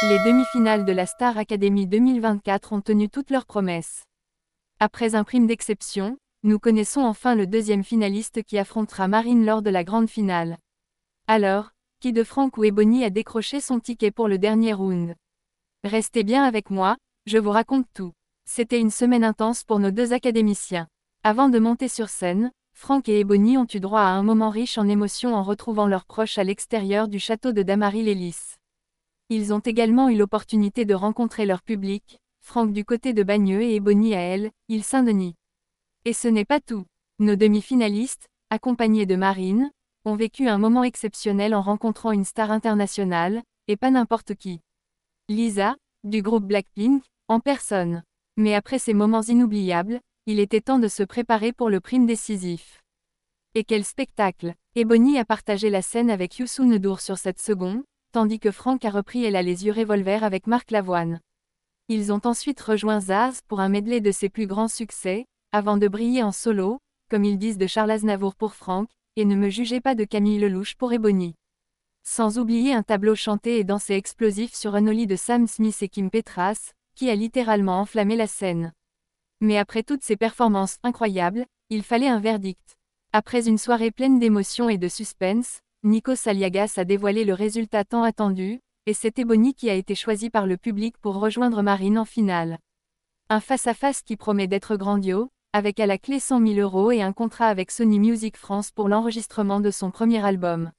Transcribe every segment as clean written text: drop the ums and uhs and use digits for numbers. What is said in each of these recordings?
Les demi-finales de la Star Academy 2024 ont tenu toutes leurs promesses. Après un prime d'exception, nous connaissons enfin le deuxième finaliste qui affrontera Marine lors de la grande finale. Alors, qui de Franck ou Ebony a décroché son ticket pour le dernier round? Restez bien avec moi, je vous raconte tout. C'était une semaine intense pour nos deux académiciens. Avant de monter sur scène, Franck et Ebony ont eu droit à un moment riche en émotions en retrouvant leurs proches à l'extérieur du château de Damary-les-Lys. Ils ont également eu l'opportunité de rencontrer leur public, Franck du côté de Bagneux et Ebony à elle, Île-Saint-Denis. Et ce n'est pas tout. Nos demi-finalistes, accompagnés de Marine, ont vécu un moment exceptionnel en rencontrant une star internationale, et pas n'importe qui. Lisa, du groupe Blackpink, en personne. Mais après ces moments inoubliables, il était temps de se préparer pour le prime décisif. Et quel spectacle! Ebony a partagé la scène avec Youssou N'Dour sur cette seconde, tandis que Franck a repris Elle a les yeux revolver avec Marc Lavoine. Ils ont ensuite rejoint Zaz pour un medley de ses plus grands succès, avant de briller en solo, comme ils disent de Charles Aznavour pour Franck, et Ne me jugez pas de Camille Lelouch pour Ebony. Sans oublier un tableau chanté et dansé explosif sur Unholy de Sam Smith et Kim Petras, qui a littéralement enflammé la scène. Mais après toutes ces performances incroyables, il fallait un verdict. Après une soirée pleine d'émotions et de suspense, Nikos Aliagas a dévoilé le résultat tant attendu, et c'est Ebony qui a été choisie par le public pour rejoindre Marine en finale. Un face-à-face qui promet d'être grandiose, avec à la clé 100 000 € et un contrat avec Sony Music France pour l'enregistrement de son premier album.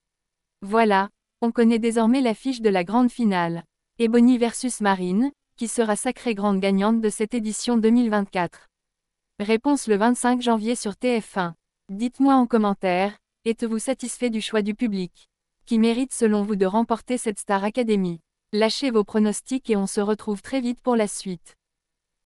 Voilà, on connaît désormais l'affiche de la grande finale. Ebony versus Marine, qui sera sacrée grande gagnante de cette édition 2024. Réponse le 25 janvier sur TF1. Dites-moi en commentaire, êtes-vous satisfait du choix du public? Qui mérite selon vous de remporter cette Star Academy? Lâchez vos pronostics et on se retrouve très vite pour la suite.